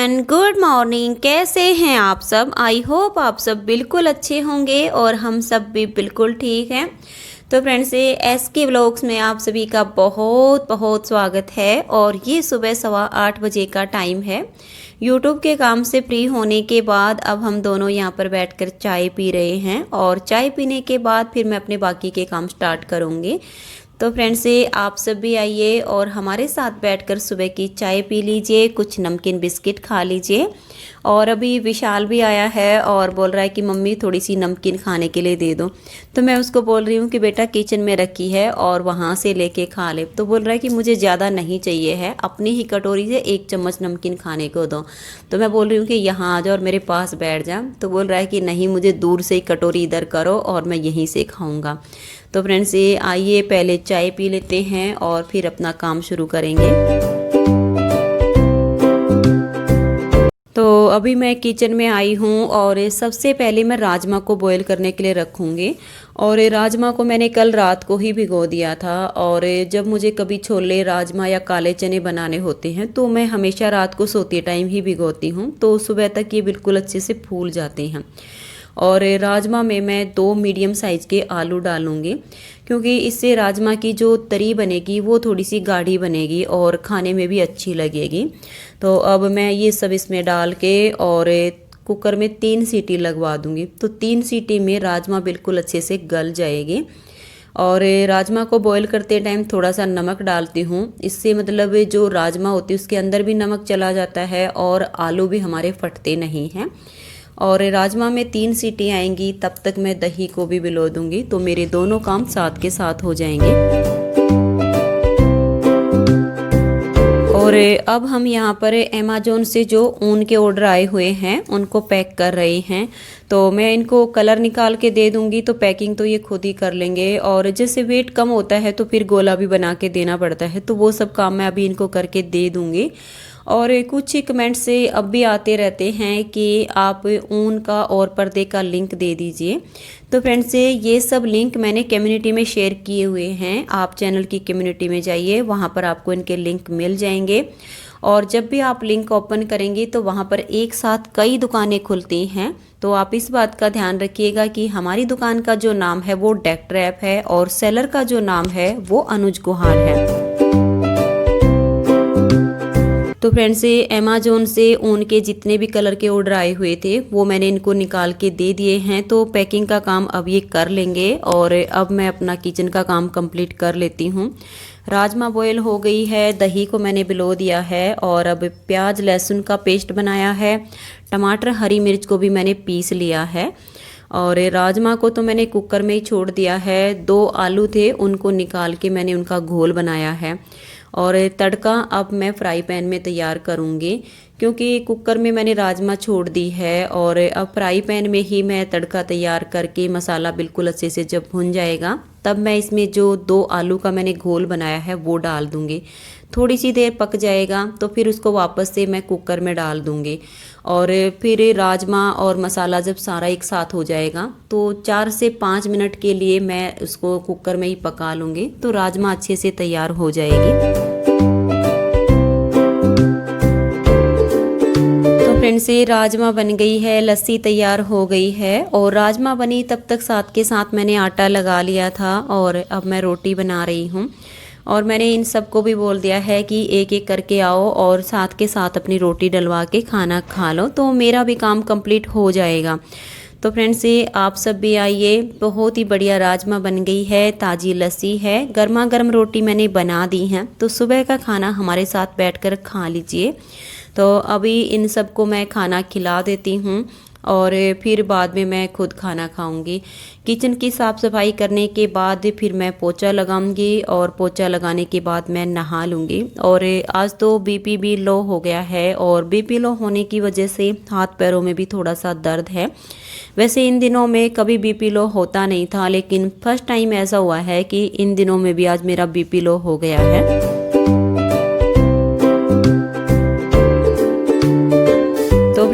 Everyone, good morning. कैसे हैं आप सब? आई होप आप सब बिल्कुल अच्छे होंगे और हम सब भी बिल्कुल ठीक हैं। तो फ्रेंड्स, SK व्लॉग्स में आप सभी का बहुत बहुत स्वागत है। और ये सुबह 8:15 बजे का टाइम है। यूट्यूब के काम से फ्री होने के बाद अब हम दोनों यहाँ पर बैठकर चाय पी रहे हैं और चाय पीने के बाद फिर मैं अपने बाकी के काम स्टार्ट करूँगी। तो फ्रेंड्स, आप सब भी आइए और हमारे साथ बैठकर सुबह की चाय पी लीजिए, कुछ नमकीन बिस्किट खा लीजिए। और अभी विशाल भी आया है और बोल रहा है कि मम्मी थोड़ी सी नमकीन खाने के लिए दे दो। तो मैं उसको बोल रही हूँ कि बेटा किचन में रखी है और वहाँ से लेके खा ले। तो बोल रहा है कि मुझे ज़्यादा नहीं चाहिए है, अपनी ही कटोरी से 1 चम्मच नमकीन खाने को दो। तो मैं बोल रही हूँ कि यहाँ आ जाओ और मेरे पास बैठ जा। तो बोल रहा है कि नहीं, मुझे दूर से ही कटोरी इधर करो और मैं यहीं से खाऊँगा। तो फ्रेंड्स, ये आइए पहले चाय पी लेते हैं और फिर अपना काम शुरू करेंगे। तो अभी मैं किचन में आई हूँ और सबसे पहले मैं राजमा को बॉईल करने के लिए रखूँगी। और राजमा को मैंने कल रात को ही भिगो दिया था। और जब मुझे कभी छोले राजमा या काले चने बनाने होते हैं तो मैं हमेशा रात को सोते टाइम ही भिगोती हूँ, तो सुबह तक ये बिल्कुल अच्छे से फूल जाते हैं। और राजमा में मैं 2 मीडियम साइज़ के आलू डालूँगी, क्योंकि इससे राजमा की जो तरी बनेगी वो थोड़ी सी गाढ़ी बनेगी और खाने में भी अच्छी लगेगी। तो अब मैं ये सब इसमें डाल के और कुकर में 3 सीटी लगवा दूँगी। तो 3 सीटी में राजमा बिल्कुल अच्छे से गल जाएगी। और राजमा को बॉईल करते टाइम थोड़ा सा नमक डालती हूँ, इससे मतलब जो राजमा होती है उसके अंदर भी नमक चला जाता है और आलू भी हमारे फटते नहीं हैं। और राजमा में 3 सीटी आएंगी तब तक मैं दही को भी भिगो दूंगी, तो मेरे दोनों काम साथ के साथ हो जाएंगे। और अब हम यहाँ पर अमेज़न से जो ऊन के ऑर्डर आए हुए हैं उनको पैक कर रहे हैं। तो मैं इनको कलर निकाल के दे दूंगी, तो पैकिंग तो ये खुद ही कर लेंगे। और जैसे वेट कम होता है तो फिर गोला भी बना के देना पड़ता है, तो वो सब काम मैं अभी इनको करके दे दूंगी। और कुछ कमेंट से अब भी आते रहते हैं कि आप ऊन का और पर्दे का लिंक दे दीजिए। तो फ्रेंड्स, ये सब लिंक मैंने कम्युनिटी में शेयर किए हुए हैं। आप चैनल की कम्युनिटी में जाइए, वहाँ पर आपको इनके लिंक मिल जाएंगे। और जब भी आप लिंक ओपन करेंगे तो वहाँ पर एक साथ कई दुकानें खुलती हैं। तो आप इस बात का ध्यान रखिएगा कि हमारी दुकान का जो नाम है वो डेक्ट्रैप है और सेलर का जो नाम है वो अनुज गुहार है। तो फ्रेंड्स, अमेज़न से ऊन के जितने भी कलर के ऑर्डर आए हुए थे वो मैंने इनको निकाल के दे दिए हैं। तो पैकिंग का काम अब ये कर लेंगे और अब मैं अपना किचन का काम कंप्लीट कर लेती हूँ। राजमा बॉयल हो गई है, दही को मैंने भिगो दिया है और अब प्याज लहसुन का पेस्ट बनाया है। टमाटर हरी मिर्च को भी मैंने पीस लिया है। और राजमा को तो मैंने कुकर में ही छोड़ दिया है। 2 आलू थे, उनको निकाल के मैंने उनका घोल बनाया है। और तड़का अब मैं फ्राई पैन में तैयार करूँगी, क्योंकि कुकर में मैंने राजमा छोड़ दी है। और अब फ्राई पैन में ही मैं तड़का तैयार करके मसाला बिल्कुल अच्छे से जब भुन जाएगा तब मैं इसमें जो 2 आलू का मैंने घोल बनाया है वो डाल दूँगी। थोड़ी सी देर पक जाएगा तो फिर उसको वापस से मैं कुकर में डाल दूँगी। और फिर राजमा और मसाला जब सारा एक साथ हो जाएगा तो 4 से 5 मिनट के लिए मैं उसको कुकर में ही पका लूँगी, तो राजमा अच्छे से तैयार हो जाएगी। तो फ्रेंड्स, ये राजमा बन गई है, लस्सी तैयार हो गई है। और राजमा बनी तब तक साथ के साथ मैंने आटा लगा लिया था और अब मैं रोटी बना रही हूँ। और मैंने इन सबको भी बोल दिया है कि एक एक करके आओ और साथ के साथ अपनी रोटी डलवा के खाना खा लो, तो मेरा भी काम कंप्लीट हो जाएगा। तो फ्रेंड्स, आप सब भी आइए। बहुत ही बढ़िया राजमा बन गई है, ताज़ी लस्सी है, गर्मा गर्म रोटी मैंने बना दी हैं। तो सुबह का खाना हमारे साथ बैठकर खा लीजिए। तो अभी इन सबको मैं खाना खिला देती हूँ और फिर बाद में मैं खुद खाना खाऊंगी। किचन की साफ़ सफाई करने के बाद फिर मैं पोछा लगाऊंगी और पोछा लगाने के बाद मैं नहा लूँगी। और आज तो बीपी भी लो हो गया है और बीपी लो होने की वजह से हाथ पैरों में भी थोड़ा सा दर्द है। वैसे इन दिनों में कभी बीपी लो होता नहीं था, लेकिन फर्स्ट टाइम ऐसा हुआ है कि इन दिनों में भी आज मेरा बीपी लो हो गया है।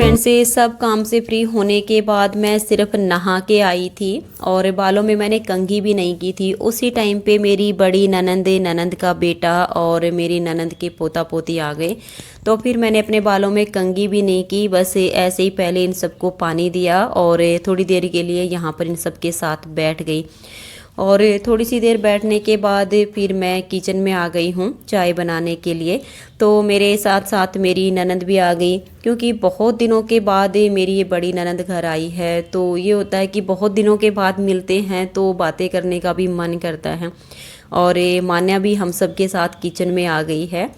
फ्रेंड्स ये सब काम से फ्री होने के बाद मैं सिर्फ नहा के आई थी और बालों में मैंने कंघी भी नहीं की थी। उसी टाइम पे मेरी बड़ी ननंद का बेटा और मेरी ननंद के पोता पोती आ गए। तो फिर मैंने अपने बालों में कंघी भी नहीं की, बस ऐसे ही पहले इन सबको पानी दिया और थोड़ी देर के लिए यहाँ पर इन सब के साथ बैठ गई। और थोड़ी सी देर बैठने के बाद फिर मैं किचन में आ गई हूँ चाय बनाने के लिए। तो मेरे साथ साथ मेरी ननंद भी आ गई, क्योंकि बहुत दिनों के बाद मेरी ये बड़ी ननंद घर आई है। तो ये होता है कि बहुत दिनों के बाद मिलते हैं तो बातें करने का भी मन करता है। और मान्या भी हम सब के साथ किचन में आ गई है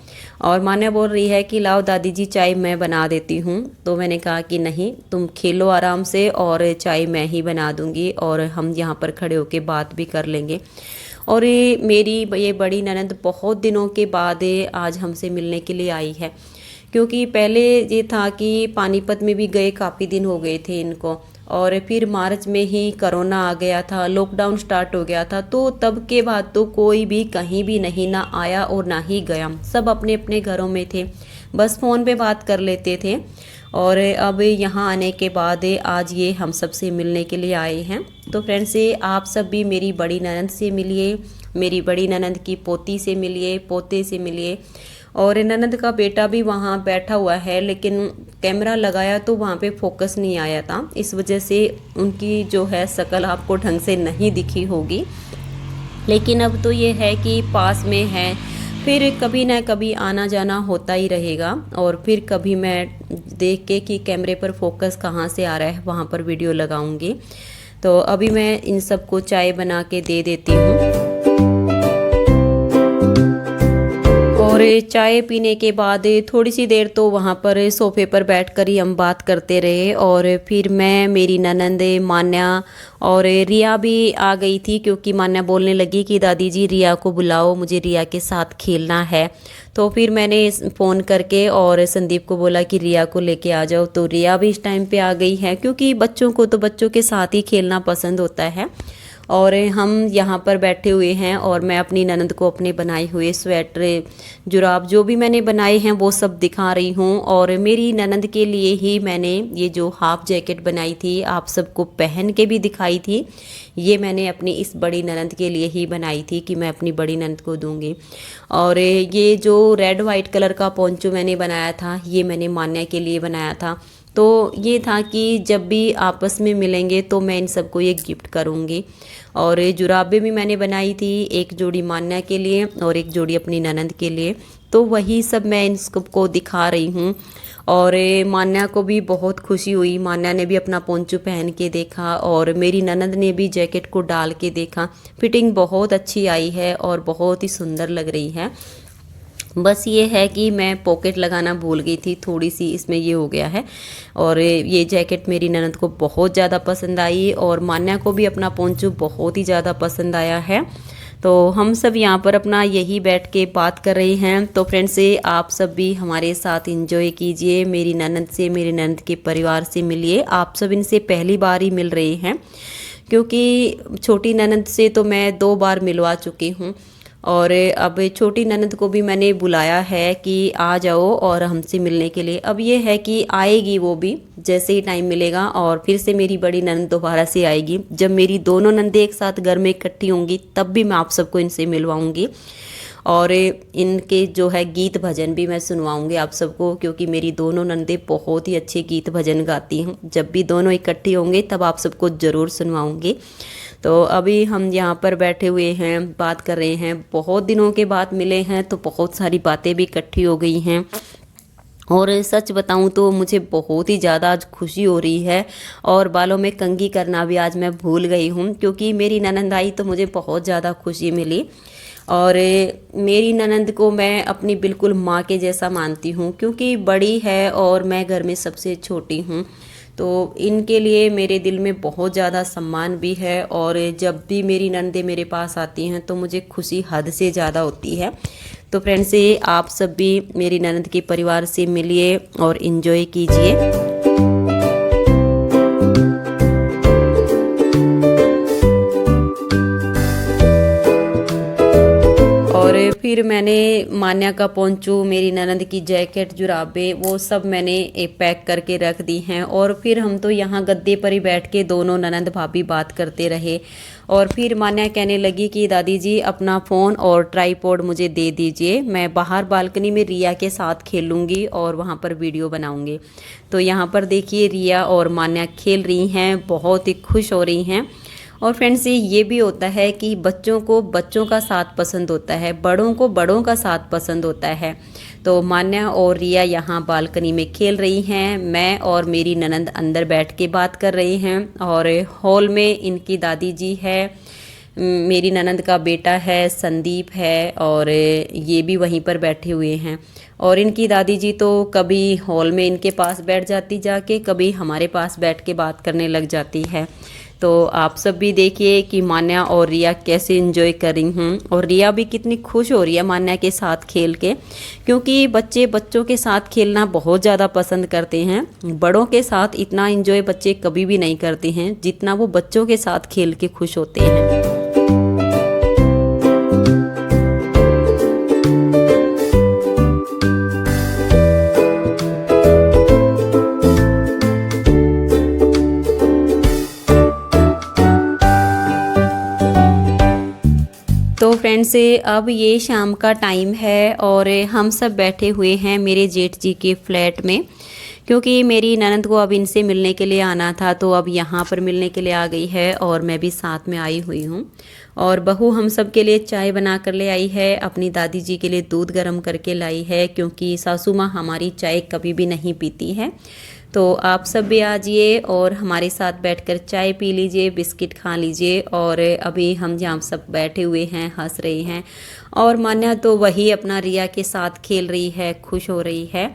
और मान्या बोल रही है कि लाओ दादी जी चाय मैं बना देती हूँ। तो मैंने कहा कि नहीं, तुम खेलो आराम से और चाय मैं ही बना दूँगी और हम यहाँ पर खड़े होके बात भी कर लेंगे। और मेरी ये बड़ी ननंद बहुत दिनों के बाद आज हमसे मिलने के लिए आई है, क्योंकि पहले ये था कि पानीपत में भी गए, काफ़ी दिन हो गए थे इनको। और फिर मार्च में ही कोरोना आ गया था, लॉकडाउन स्टार्ट हो गया था। तो तब के बाद तो कोई भी कहीं भी नहीं ना आया और ना ही गया, सब अपने अपने घरों में थे, बस फ़ोन पे बात कर लेते थे। और अब यहाँ आने के बाद आज ये हम सब से मिलने के लिए आए हैं। तो फ्रेंड्स आप सब भी मेरी बड़ी ननंद से मिलिए, मेरी बड़ी ननंद की पोती से मिलिए, पोते से मिलिए। और ननंद का बेटा भी वहाँ बैठा हुआ है, लेकिन कैमरा लगाया तो वहाँ पे फोकस नहीं आया था, इस वजह से उनकी जो है शक्ल आपको ढंग से नहीं दिखी होगी। लेकिन अब तो ये है कि पास में है, फिर कभी ना कभी आना जाना होता ही रहेगा। और फिर कभी मैं देख के कि कैमरे पर फोकस कहाँ से आ रहा है वहाँ पर वीडियो लगाऊंगी। तो अभी मैं इन सबको चाय बना के दे देती हूँ। और चाय पीने के बाद थोड़ी सी देर तो वहाँ पर सोफे पर बैठकर ही हम बात करते रहे। और फिर मैं, मेरी ननंद, मान्या और रिया भी आ गई थी, क्योंकि मान्या बोलने लगी कि दादी जी रिया को बुलाओ, मुझे रिया के साथ खेलना है। तो फिर मैंने फ़ोन करके और संदीप को बोला कि रिया को लेके आ जाओ। तो रिया भी इस टाइम पे आ गई है, क्योंकि बच्चों को तो बच्चों के साथ ही खेलना पसंद होता है। और हम यहाँ पर बैठे हुए हैं और मैं अपनी ननंद को अपने बनाए हुए स्वेटर, जुराब जो भी मैंने बनाए हैं वो सब दिखा रही हूँ। और मेरी ननंद के लिए ही मैंने ये जो हाफ जैकेट बनाई थी, आप सबको पहन के भी दिखाई थी, ये मैंने अपनी इस बड़ी ननंद के लिए ही बनाई थी कि मैं अपनी बड़ी ननंद को दूंगी। और ये जो रेड वाइट कलर का पोंचो मैंने बनाया था, ये मैंने मान्या के लिए बनाया था। तो ये था कि जब भी आपस में मिलेंगे तो मैं इन सबको ये गिफ्ट करूँगी। और ये जुराबें भी मैंने बनाई थी, एक जोड़ी मान्या के लिए और एक जोड़ी अपनी ननंद के लिए। तो वही सब मैं इन सबको दिखा रही हूँ। और मान्या को भी बहुत खुशी हुई, मान्या ने भी अपना पोंचो पहन के देखा और मेरी ननंद ने भी जैकेट को डाल के देखा। फिटिंग बहुत अच्छी आई है और बहुत ही सुंदर लग रही है। बस ये है कि मैं पॉकेट लगाना भूल गई थी, थोड़ी सी इसमें ये हो गया है। और ये जैकेट मेरी ननंद को बहुत ज़्यादा पसंद आई और मान्या को भी अपना पोंचो बहुत ही ज़्यादा पसंद आया है। तो हम सब यहाँ पर अपना यही बैठ के बात कर रहे हैं। तो फ्रेंड्स आप सब भी हमारे साथ एंजॉय कीजिए, मेरी ननंद से, मेरी ननंद के परिवार से मिलिए। आप सब इनसे पहली बार ही मिल रहे हैं, क्योंकि छोटी ननंद से तो मैं 2 बार मिलवा चुकी हूँ। और अब छोटी ननंद को भी मैंने बुलाया है कि आ जाओ और हमसे मिलने के लिए। अब ये है कि आएगी वो भी जैसे ही टाइम मिलेगा, और फिर से मेरी बड़ी ननंद दोबारा से आएगी। जब मेरी दोनों नंदे एक साथ घर में इकट्ठी होंगी तब भी मैं आप सबको इनसे मिलवाऊंगी। और इनके जो है गीत भजन भी मैं सुनवाऊंगी आप सबको, क्योंकि मेरी दोनों नंदे बहुत ही अच्छे गीत भजन गाती हैं। जब भी दोनों इकट्ठी होंगे तब आप सबको ज़रूर सुनवाऊंगी। तो अभी हम यहाँ पर बैठे हुए हैं, बात कर रहे हैं, बहुत दिनों के बाद मिले हैं तो बहुत सारी बातें भी इकट्ठी हो गई हैं। और सच बताऊं तो मुझे बहुत ही ज़्यादा आज खुशी हो रही है। और बालों में कंघी करना भी आज मैं भूल गई हूँ, क्योंकि मेरी ननंद आई तो मुझे बहुत ज़्यादा खुशी मिली। और मेरी ननंद को मैं अपनी बिल्कुल माँ के जैसा मानती हूँ, क्योंकि बड़ी है और मैं घर में सबसे छोटी हूँ। तो इनके लिए मेरे दिल में बहुत ज़्यादा सम्मान भी है। और जब भी मेरी ननदें मेरे पास आती हैं तो मुझे खुशी हद से ज़्यादा होती है। तो फ्रेंड्स आप सब भी मेरी ननंद के परिवार से मिलिए और इन्जॉय कीजिए। और फिर मैंने मान्या का पोंचू, मेरी ननद की जैकेट, जुराबे वो सब मैंने पैक करके रख दी हैं। और फिर हम तो यहाँ गद्दे पर ही बैठ के दोनों ननद भाभी बात करते रहे। और फिर मान्या कहने लगी कि दादी जी अपना फ़ोन और ट्राईपॉड मुझे दे दीजिए, मैं बाहर बालकनी में रिया के साथ खेलूँगी और वहाँ पर वीडियो बनाऊँगी। तो यहाँ पर देखिए रिया और मान्या खेल रही हैं, बहुत ही खुश हो रही हैं। और फ्रेंड्स ये भी होता है कि बच्चों को बच्चों का साथ पसंद होता है, बड़ों को बड़ों का साथ पसंद होता है। तो मान्या और रिया यहाँ बालकनी में खेल रही हैं, मैं और मेरी ननद अंदर बैठ के बात कर रही हैं। और हॉल में इनकी दादी जी है, मेरी ननद का बेटा है संदीप है, और ये भी वहीं पर बैठे हुए हैं। और इनकी दादी जी तो कभी हॉल में इनके पास बैठ जाती जाके, कभी हमारे पास बैठ के बात करने लग जाती है। तो आप सब भी देखिए कि मान्या और रिया कैसे एंजॉय कर रही हूँ, और रिया भी कितनी खुश हो रही है मान्या के साथ खेल के, क्योंकि बच्चे बच्चों के साथ खेलना बहुत ज़्यादा पसंद करते हैं। बड़ों के साथ इतना एंजॉय बच्चे कभी भी नहीं करते हैं जितना वो बच्चों के साथ खेल के खुश होते हैं। तो फ्रेंड्स अब ये शाम का टाइम है और हम सब बैठे हुए हैं मेरे जेठ जी के फ्लैट में, क्योंकि मेरी ननद को अब इनसे मिलने के लिए आना था, तो अब यहाँ पर मिलने के लिए आ गई है और मैं भी साथ में आई हुई हूँ। और बहू हम सब के लिए चाय बना कर ले आई है, अपनी दादी जी के लिए दूध गर्म करके लाई है, क्योंकि सासू माँ हमारी चाय कभी भी नहीं पीती है। तो आप सब भी आ जाइए और हमारे साथ बैठकर चाय पी लीजिए, बिस्किट खा लीजिए। और अभी हम जहाँ सब बैठे हुए हैं हंस रहे हैं, और मान्या तो वही अपना रिया के साथ खेल रही है, खुश हो रही है।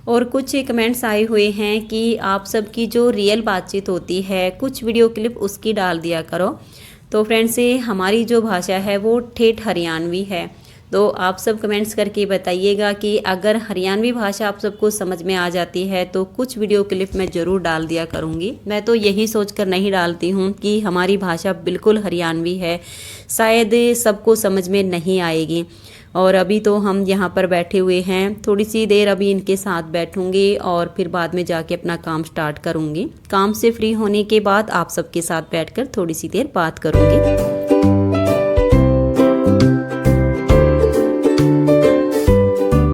और कुछ कमेंट्स आए हुए हैं कि आप सब की जो रियल बातचीत होती है कुछ वीडियो क्लिप उसकी डाल दिया करो। तो फ्रेंड्स हमारी जो भाषा है वो ठेठ हरियाणवी है, तो आप सब कमेंट्स करके बताइएगा कि अगर हरियाणवी भाषा आप सबको समझ में आ जाती है तो कुछ वीडियो क्लिप मैं ज़रूर डाल दिया करूँगी। मैं तो यही सोचकर नहीं डालती हूँ कि हमारी भाषा बिल्कुल हरियाणवी है, शायद सबको समझ में नहीं आएगी। और अभी तो हम यहाँ पर बैठे हुए हैं, थोड़ी सी देर अभी इनके साथ बैठूंगी और फिर बाद में जाके अपना काम स्टार्ट करूँगी। काम से फ्री होने के बाद आप सबके साथ बैठकर थोड़ी सी देर बात करूँगी।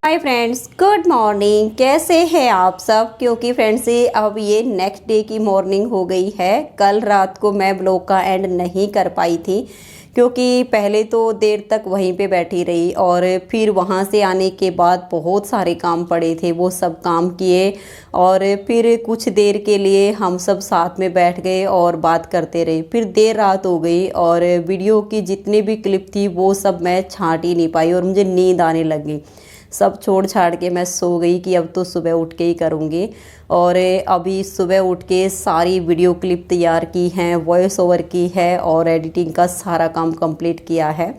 हाय फ्रेंड्स, गुड मॉर्निंग, कैसे हैं आप सब। क्योंकि फ्रेंड्स अब ये नेक्स्ट डे की मॉर्निंग हो गई है। कल रात को मैं ब्लॉग का एंड नहीं कर पाई थी, क्योंकि पहले तो देर तक वहीं पे बैठी रही और फिर वहाँ से आने के बाद बहुत सारे काम पड़े थे, वो सब काम किए। और फिर कुछ देर के लिए हम सब साथ में बैठ गए और बात करते रहे। फिर देर रात हो गई और वीडियो की जितनी भी क्लिप थी वो सब मैं छाँट ही नहीं पाई और मुझे नींद आने लगी। सब छोड़ छाड़ के मैं सो गई कि अब तो सुबह उठ के ही करूँगी। और अभी सुबह उठ के सारी वीडियो क्लिप तैयार की हैं, वॉइस ओवर की है और एडिटिंग का सारा काम कंप्लीट किया है।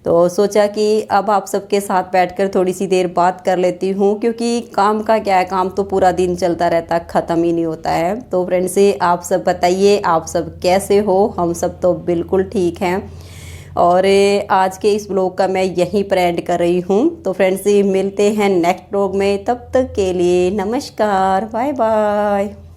तो सोचा कि अब आप सबके साथ बैठकर थोड़ी सी देर बात कर लेती हूँ, क्योंकि काम का क्या है, काम तो पूरा दिन चलता रहता है, ख़त्म ही नहीं होता है। तो फ्रेंड्स आप सब बताइए आप सब कैसे हो। हम सब तो बिल्कुल ठीक हैं। और आज के इस ब्लॉग का मैं यहीं पर एंड कर रही हूँ। तो फ्रेंड्स मिलते हैं नेक्स्ट ब्लॉग में, तब तक के लिए नमस्कार, बाय बाय।